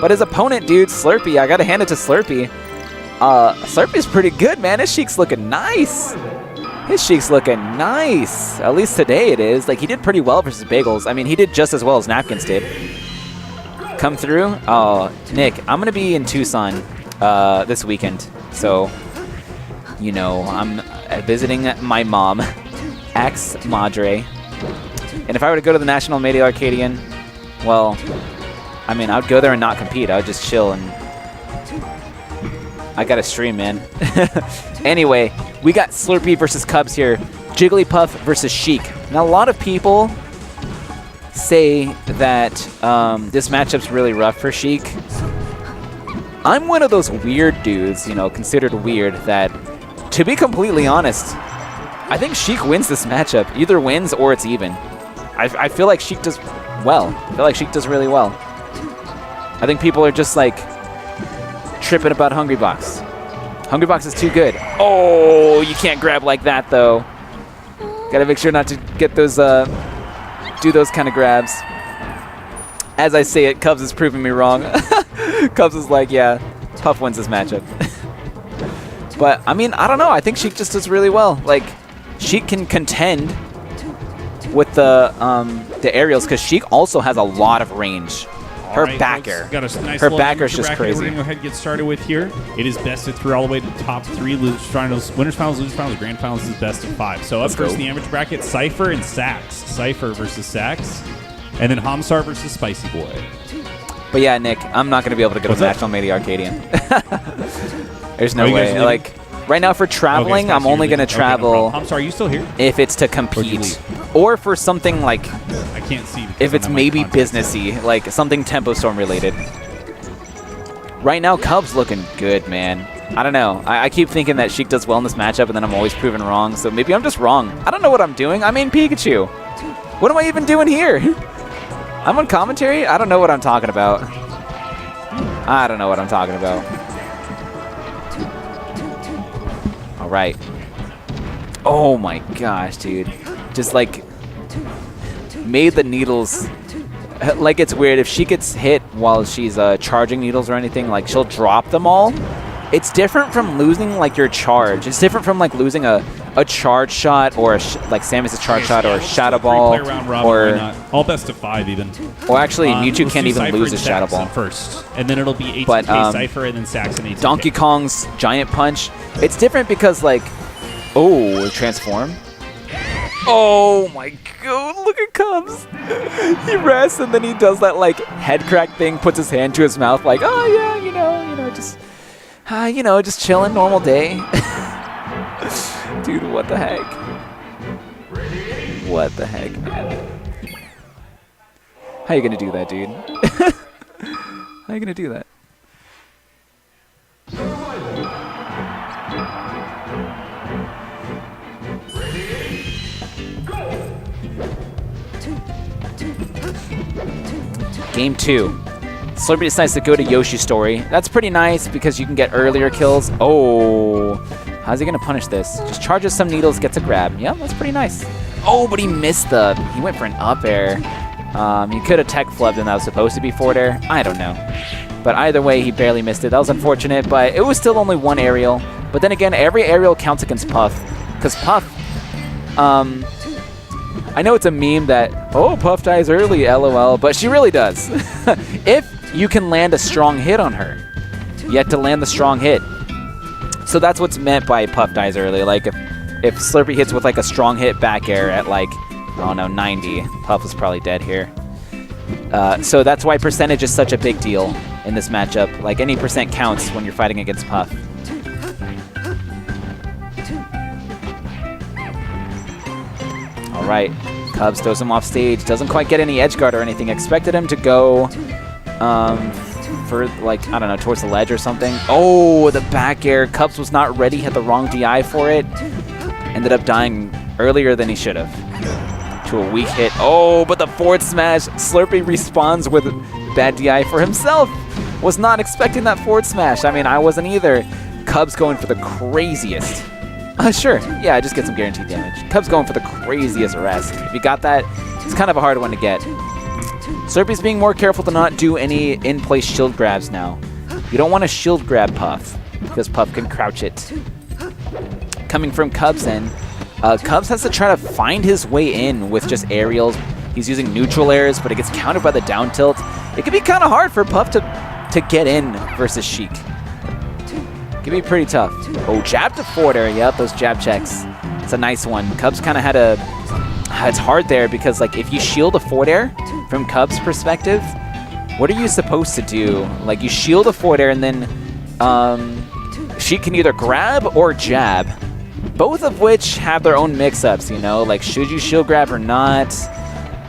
But his opponent, dude, Slurpy, I gotta hand it to Slurpy. Slurpy's pretty good, man. His Sheik's looking nice. His Sheik's looking nice. At least today it is. Like, he did pretty well versus Bagels. I mean, he did just as well as Napkins did. Come through. Oh, Nick, I'm going to be in Tucson this weekend. So, you know, I'm visiting my mom, ex-madre. And if I were to go to the National Media Arcadian, well, I mean, I would go there and not compete. I would just chill and... I got to stream, man. Anyway, we got Slurpy versus Cubs here. Jigglypuff versus Sheik. Now, a lot of people say that this matchup's really rough for Sheik. I'm one of those weird dudes, you know, considered weird, that, to be completely honest, I think Sheik wins this matchup. Either wins or it's even. I feel like Sheik does well. I feel like Sheik does really well. I think people are just, like, tripping about Hungry Box. Hungry Box is too good. Oh, you can't grab like that, though. Gotta make sure not to get those, do those kind of grabs. As I say it, Cubs is proving me wrong. Cubs is like, yeah, Puff wins this matchup. But, I mean, I don't know. I think Sheik just does really well. Like, Sheik can contend with the aerials, because Sheik also has a lot of range. Her backer. Got a nice her backer's just crazy. We're going to go ahead and get started with here. It is best of 3 all the way to the top 3. Winners finals, losers finals, grand finals is best of 5. So up first in the amateur bracket, Cypher and Sax. Cypher versus Sax. And then Hamsar versus Spicy Boy. But yeah, Nick, I'm not going to be able to go to the National Media Arcadian. There's no way. Like, right now for traveling, I'm only going to travel. Hamsar, are you still here? If it's to compete. Or for something like... I can't see. If it's maybe businessy, like something Tempo Storm related. Right now, Cubs looking good, man. I don't know. I keep thinking that Sheik does well in this matchup, and then I'm always proven wrong. So maybe I'm just wrong. I don't know what I'm doing. I'm in Pikachu. What am I even doing here? I'm on commentary? I don't know what I'm talking about. I don't know what I'm talking about. All right. Oh my gosh, dude. Just like made the needles, like, it's weird. If she gets hit while she's charging needles or anything, like, she'll drop them all. It's different from losing, like, your charge. It's different from, like, losing a charge shot, or like Samus's charge shot, or a Shadow Ball, or all best of 5 even. Or actually, Mewtwo can't even lose his Shadow Ball first, and then it'll be ATK Cypher and then Sax and ATK. Donkey Kong's Giant Punch. It's different because, like, oh, transform. Oh my god, look at Cubs. He rests and then he does that, like, head crack thing, puts his hand to his mouth like, oh yeah, just chilling, normal day. Dude, what the heck? What the heck, man? How you gonna do that, dude? How you gonna do that? Game 2. Slurpy decides to go to Yoshi's story. That's pretty nice because you can get earlier kills. Oh, how's he going to punish this? Just charges some needles, gets a grab. Yeah, that's pretty nice. Oh, but he missed he went for an up air. He could have tech flubbed and that was supposed to be forward air. I don't know. But either way, he barely missed it. That was unfortunate, but it was still only one aerial. But then again, every aerial counts against Puff. Because Puff, I know it's a meme that, oh, Puff dies early, LOL, but she really does. If you can land a strong hit on her, you have to land the strong hit. So that's what's meant by Puff dies early. Like, if Slurpy hits with, like, a strong hit back air at, like, I don't know, 90, Puff is probably dead here. So that's why percentage is such a big deal in this matchup. Like, any percent counts when you're fighting against Puff. All right, Cubs throws him off stage. Doesn't quite get any edge guard or anything. Expected him to go for, like, I don't know, towards the ledge or something. Oh, the back air. Cubs was not ready, had the wrong DI for it. Ended up dying earlier than he should have. To a weak hit. Oh, but the forward smash. Slurpy responds with bad DI for himself. Was not expecting that forward smash. I mean, I wasn't either. Cubs going for the craziest. Sure. Yeah, just get some guaranteed damage. Cubs going for the craziest rest. If you got that, it's kind of a hard one to get. Slurpy's being more careful to not do any in-place shield grabs now. You don't want to shield grab Puff, because Puff can crouch it. Coming from Cubs in, Cubs has to try to find his way in with just aerials. He's using neutral airs, but it gets countered by the down tilt. It can be kind of hard for Puff to get in versus Sheik. It can be pretty tough. Oh, jab to forward air. Yep, those jab checks. It's a nice one. Cubs kind of had a... It's hard there because, like, if you shield a forward air from Cubs' perspective, what are you supposed to do? Like, you shield a forward air and then Sheik can either grab or jab, both of which have their own mix-ups, you know? Like, should you shield grab or not?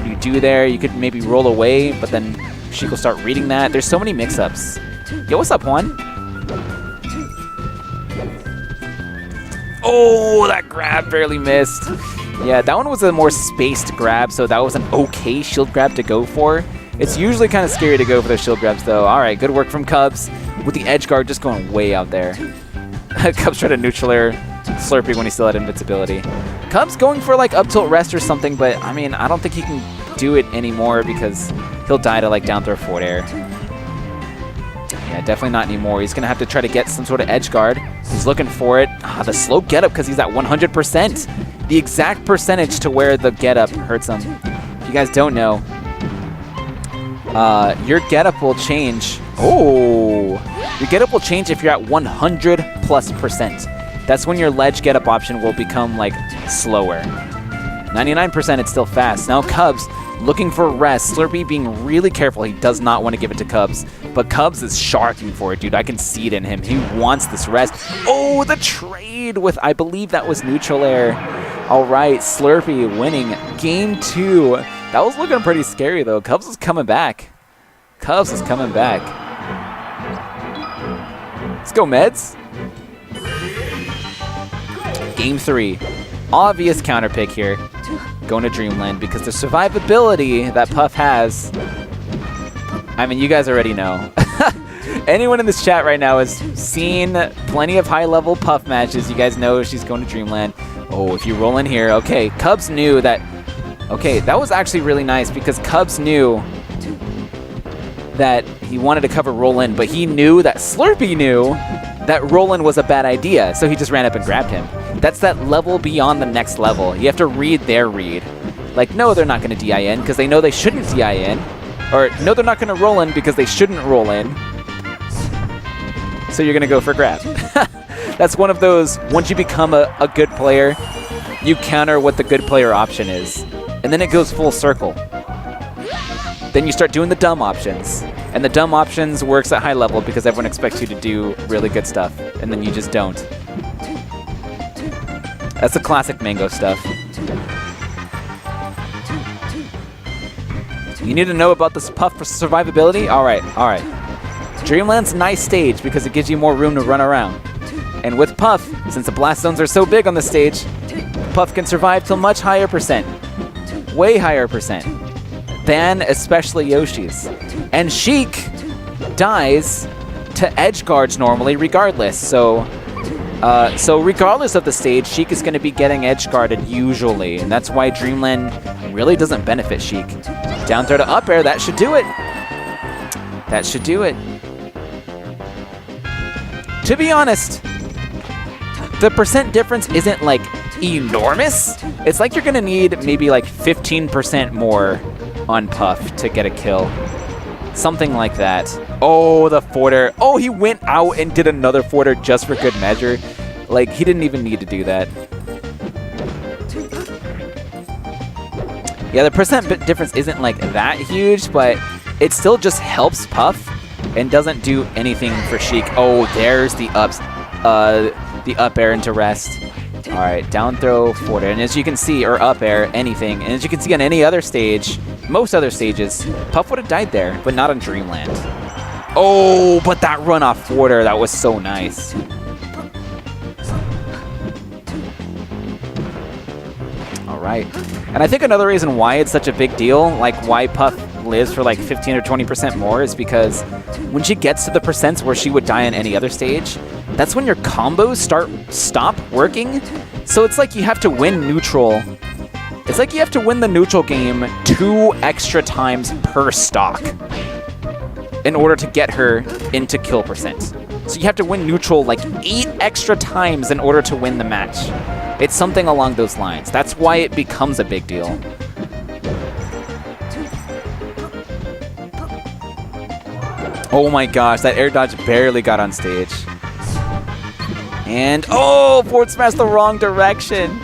You do there, you could maybe roll away, but then Sheik will start reading that. There's so many mix-ups. Yo, what's up, Juan? Oh, that grab barely missed. Yeah, that one was a more spaced grab, so that was an okay shield grab to go for. It's usually kind of scary to go for those shield grabs, though. All right, good work from Cubs with the edge guard just going way out there. Cubs tried to neutral air Slurpy when he still had invincibility. Cubs going for like up tilt rest or something, but I mean, I don't think he can do it anymore because he'll die to like down throw forward air. Yeah, definitely not anymore. He's going to have to try to get some sort of edge guard. He's looking for it. The slow get up because he's at 100%. The exact percentage to where the get up hurts him. If you guys don't know, your get up will change. Oh, your get up will change if you're at 100+%. That's when your ledge get up option will become like slower. 99% it's still fast. Now Cubs looking for rest. Slurpy being really careful. He does not want to give it to Cubs, but Cubs is sharking for it, dude. I can see it in him. He wants this rest. Oh, the trade with, I believe that was neutral air. All right, Slurpy winning game 2. That was looking pretty scary, though. Cubs is coming back. Cubs is coming back. Let's go, Meds. Game 3. Obvious counter pick here. Going to Dreamland because the survivability that Puff has, I mean, you guys already know. Anyone in this chat right now has seen plenty of high-level Puff matches. You guys know she's going to Dreamland. Oh, if you roll in here. Okay, Cubs knew that. Okay, that was actually really nice because Cubs knew that he wanted to cover roll in, but he knew that Slurpy knew that roll in was a bad idea, so he just ran up and grabbed him. That's that level beyond the next level. You have to read their read. Like, no, they're not going to DIN because they know they shouldn't DIN. Or, no, they're not going to roll in because they shouldn't roll in. So you're going to go for grab. That's one of those, once you become a good player, you counter what the good player option is. And then it goes full circle. Then you start doing the dumb options. And the dumb options works at high level because everyone expects you to do really good stuff. And then you just don't. That's the classic Mango stuff. You need to know about this Puff for survivability? Alright, alright. Dreamland's a nice stage because it gives you more room to run around. And with Puff, since the blast zones are so big on this stage, Puff can survive till much higher percent. Way higher percent. Than especially Yoshi's. And Sheik dies to edge guards normally regardless. So regardless of the stage, Sheik is going to be getting edge guarded usually. And that's why Dreamland really doesn't benefit Sheik. Down throw to up air, that should do it. That should do it. To be honest, the percent difference isn't like enormous. It's like you're going to need maybe like 15% more on Puff to get a kill. Something like that. Oh, the forwarder. Oh, he went out and did another forwarder just for good measure. Like, he didn't even need to do that. Yeah, the percent difference isn't like that huge, but it still just helps Puff and doesn't do anything for Sheik. Oh, there's the up air into rest. All right, down throw, forward air. And as you can see, or up air, anything. And as you can see on any other stage, most other stages, Puff would have died there, but not on Dreamland. Oh, but that run off forward air, that was so nice. All right. And I think another reason why it's such a big deal, like why Puff lives for like 15 or 20% more, is because when she gets to the percents where she would die on any other stage, that's when your combos stop working. So it's like you have to win neutral It's like you have to win the neutral game 2 extra times per stock in order to get her into kill percent. So you have to win neutral like 8 extra times in order to win the match. It's something along those lines. That's why it becomes a big deal. Oh my gosh, that air dodge barely got on stage. And, oh, forward smash the wrong direction.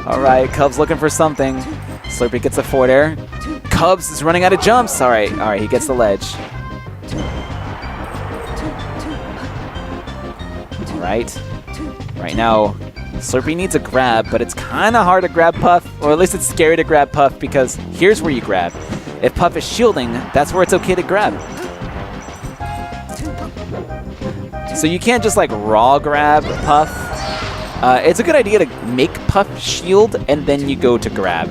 All right, Cubs looking for something. Slurpy gets a forward air. Cubs is running out of jumps. All right, he gets the ledge. All right now, Slurpy needs a grab, but it's kind of hard to grab Puff, or at least it's scary to grab Puff, because here's where you grab. If Puff is shielding, that's where it's okay to grab. So you can't just like raw grab Puff. It's a good idea to make Puff shield and then you go to grab.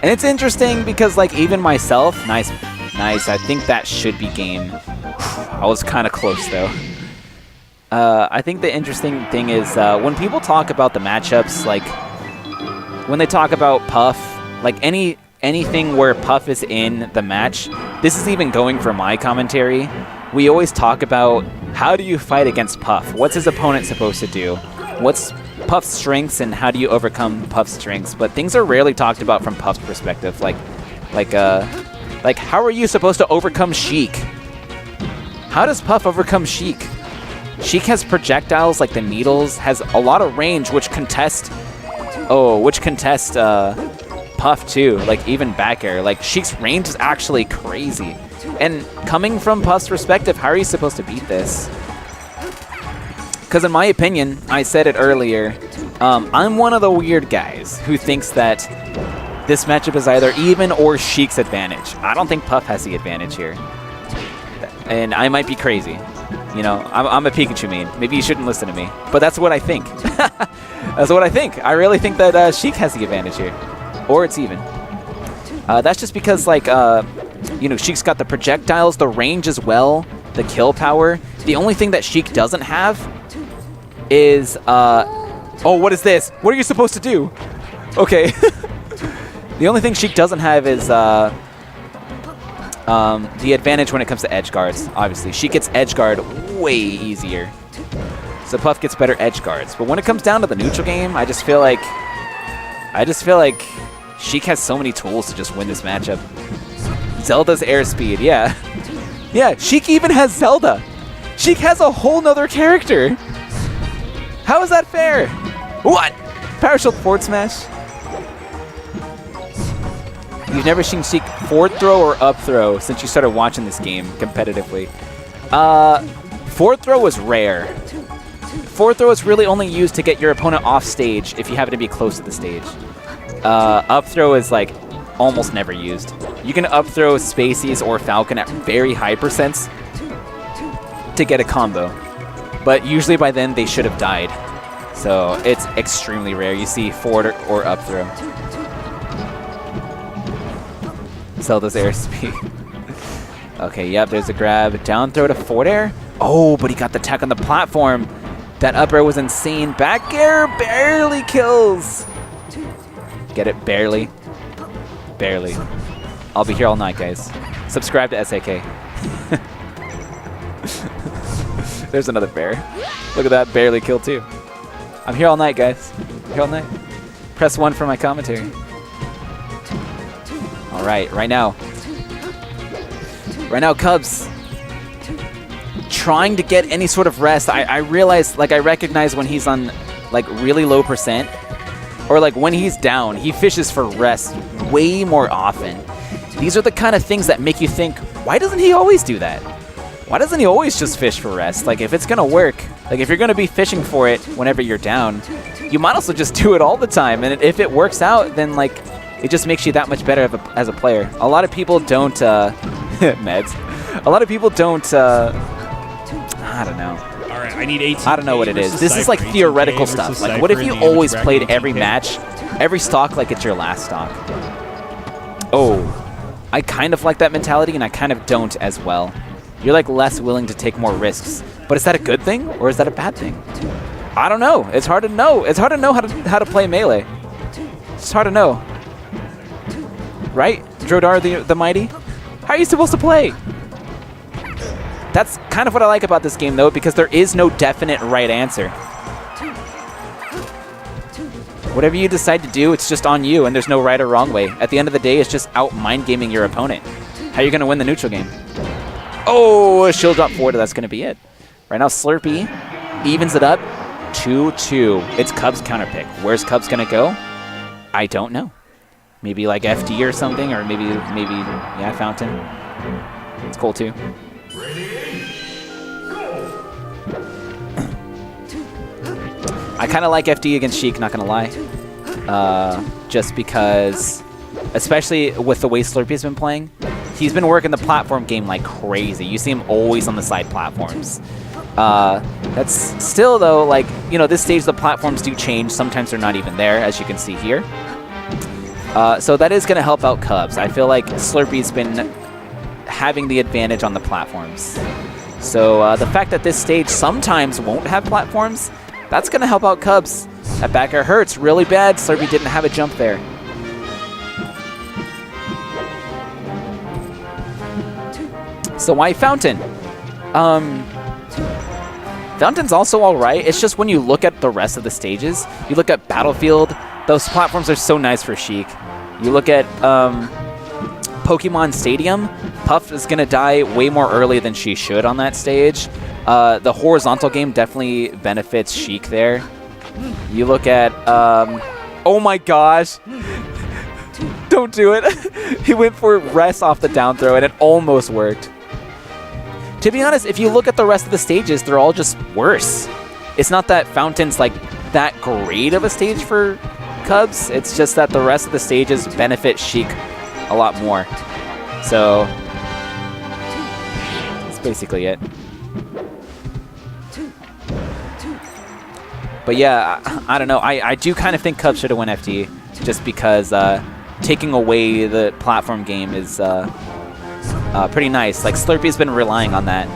And it's interesting because like even myself, nice, I think that should be game. I was kind of close though. I think the interesting thing is when people talk about the matchups, like when they talk about Puff, like anything where Puff is in the match, this is even going for my commentary. We always talk about how do you fight against Puff? What's his opponent supposed to do? What's Puff's strengths and how do you overcome Puff's strengths? But things are rarely talked about from Puff's perspective. Like how are you supposed to overcome Sheik? How does Puff overcome Sheik? Sheik has projectiles like the needles, has a lot of range which contest Puff too, like even back air. Like Sheik's range is actually crazy. And coming from Puff's perspective, how are you supposed to beat this? Because in my opinion, I said it earlier, I'm one of the weird guys who thinks that this matchup is either even or Sheik's advantage. I don't think Puff has the advantage here. And I might be crazy. You know, I'm a Pikachu main. Maybe you shouldn't listen to me. But that's what I think. That's what I think. I really think that Sheik has the advantage here. Or it's even. That's just because, like, you know, Sheik's got the projectiles, the range as well, the kill power. The only thing that Sheik doesn't have is, oh, what is this? What are you supposed to do? Okay. The only thing Sheik doesn't have is, the advantage when it comes to edge guards, obviously. Sheik gets edge guard way easier. So Puff gets better edge guards. But when it comes down to the neutral game, I just feel like Sheik has so many tools to just win this matchup. Zelda's airspeed, yeah. Yeah, Sheik even has Zelda. Sheik has a whole nother character. How is that fair? What? Power shield forward smash? You've never seen Sheik forward throw or up throw since you started watching this game competitively. Forward throw was rare. Forward throw is really only used to get your opponent off stage if you happen to be close to the stage. Up throw is like almost never used. You can up throw Spaceys or Falcon at very high percents to get a combo. But usually by then they should have died. So it's extremely rare you see forward or up throw. Zelda's airspeed. Okay, yep, there's a grab. Down throw to forward air. Oh, but he got the tech on the platform. That up air was insane. Back air barely kills. Get it? Barely. Barely. I'll be here all night, guys. Subscribe to SAK. There's another bear. Look at that, barely kill too. I'm here all night, guys. Here all night. Press 1 for my commentary. All right, right now, Cubs trying to get any sort of rest. I realize, like, I recognize when he's on, like, really low percent, or, like, when he's down, he fishes for rest way more often. These are the kind of things that make you think, why doesn't he always do that? Why doesn't he always just fish for rest? Like, if it's going to work, like, if you're going to be fishing for it whenever you're down, you might also just do it all the time. And if it works out, then, like, it just makes you that much better as a player. A lot of people don't, meds. A lot of people don't, I don't know. All right, I need 18. I don't know what it is. This is like theoretical stuff. Like, what if you always played every match, every stock like it's your last stock? Oh, I kind of like that mentality, and I kind of don't as well. You're like less willing to take more risks. But is that a good thing, or is that a bad thing? I don't know. It's hard to know. It's hard to know how to play Melee. It's hard to know. Right? Drodar the Mighty? How are you supposed to play? That's kind of what I like about this game, though, because there is no definite right answer. Whatever you decide to do, it's just on you, and there's no right or wrong way. At the end of the day, it's just out mind-gaming your opponent. How are you going to win the neutral game? Oh, a shield drop forward, that's going to be it. Right now, Slurpy evens it up 2-2. It's Cubs counter pick. Where's Cubs going to go? I don't know. Maybe like FD or something, or maybe yeah, Fountain. It's cool too. I kind of like FD against Sheik, not gonna lie. Just because, especially with the way Slurpy's been playing, he's been working the platform game like crazy. You see him always on the side platforms. That's still though, like, you know, this stage the platforms do change. Sometimes they're not even there, as you can see here. So that is going to help out Cubs. I feel like Slurpy's been having the advantage on the platforms. So the fact that this stage sometimes won't have platforms, that's going to help out Cubs. That back air hurts really bad. Slurpy didn't have a jump there. So why Fountain? Fountain's also alright. It's just when you look at the rest of the stages, you look at Battlefield, those platforms are so nice for Sheik. You look at Pokemon Stadium, Puff is going to die way more early than she should on that stage. The horizontal game definitely benefits Sheik there. You look at, oh my gosh. Don't do it. He went for rest off the down throw and it almost worked. To be honest, if you look at the rest of the stages, they're all just worse. It's not that Fountain's like that great of a stage for Cubs. It's just that the rest of the stages benefit Sheik a lot more. So that's basically it. But yeah, I don't know. I do kind of think Cubs should have won FD just because taking away the platform game is pretty nice. Like, Slurpy's been relying on that.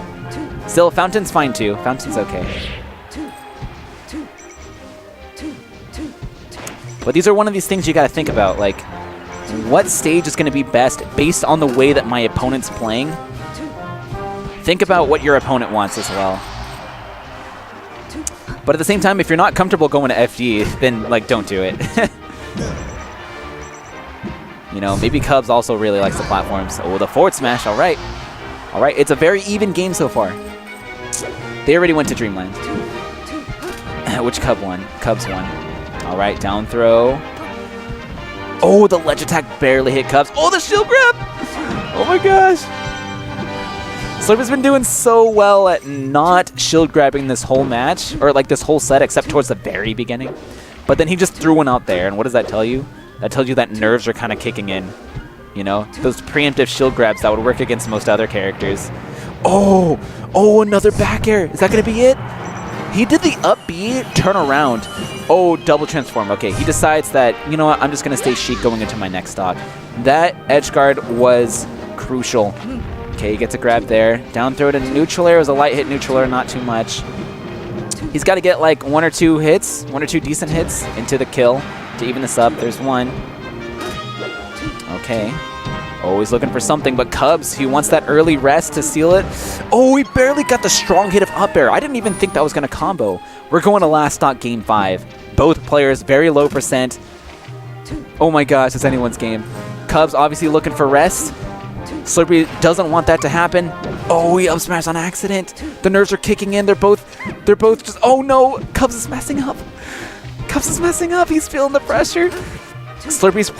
Still, Fountain's fine too. Fountain's okay. But these are one of these things you got to think about. Like, what stage is going to be best based on the way that my opponent's playing? Think about what your opponent wants as well. But at the same time, if you're not comfortable going to FD, then, like, don't do it. You know, maybe Cubs also really likes the platforms. Oh, the forward smash. All right. All right. It's a very even game so far. They already went to Dreamland. Which Cub won? Cubs won. All right. Down throw. Oh, the ledge attack barely hit Cubs. Oh, the shield grab. Oh, my gosh. Slurpy's been doing so well at not shield grabbing this whole match, or like this whole set, except towards the very beginning. But then he just threw one out there, and what does that tell you? That tells you that nerves are kind of kicking in. You know, those preemptive shield grabs that would work against most other characters. Oh, another back air. Is that going to be it? He did the up B, turn around. Oh, double transform. Okay, he decides that, you know what, I'm just going to stay Sheik going into my next stock. That edge guard was crucial. Okay, he gets a grab there. Down throw to neutral air. It was a light hit neutral air, not too much. He's got to get like one or two decent hits into the kill to even this up. There's one. Okay. Always looking for something, but Cubs, he wants that early rest to seal it. Oh, he barely got the strong hit of up air. I didn't even think that was going to combo. We're going to last stock game 5. Both players very low percent. Oh my gosh, it's anyone's game. Cubs obviously looking for rest. Slurpy doesn't want that to happen. Oh, he up smash on accident. The nerves are kicking in. They're both just, oh no, Cubs is messing up. Cubs is messing up. He's feeling the pressure. Slurpy's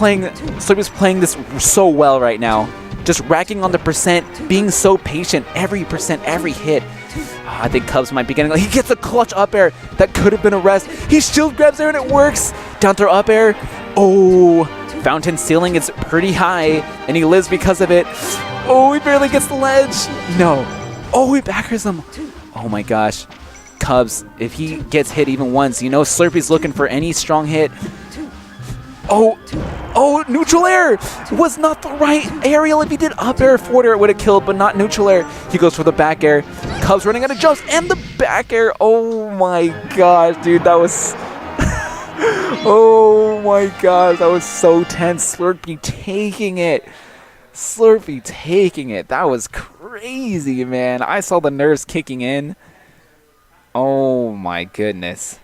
playing this so well right now. Just racking on the percent, being so patient. Every percent, every hit. Oh, I think Cubs might be getting, he gets a clutch up air. That could have been a rest. He shield grabs there and it works. Down throw up air. Oh, Fountain ceiling is pretty high and he lives because of it. Oh, he barely gets the ledge. No. Oh, he backers him. Oh my gosh. Cubs, if he gets hit even once, you know Slurpy's looking for any strong hit. Oh, neutral air was not the right aerial. If he did up air, forward air, it would have killed, but not neutral air. He goes for the back air. Cubs running out of jumps and the back air. Oh my gosh, dude, that was... Oh my gosh, that was so tense. Slurpy taking it. Slurpy taking it. That was crazy, man. I saw the nerves kicking in. Oh my goodness.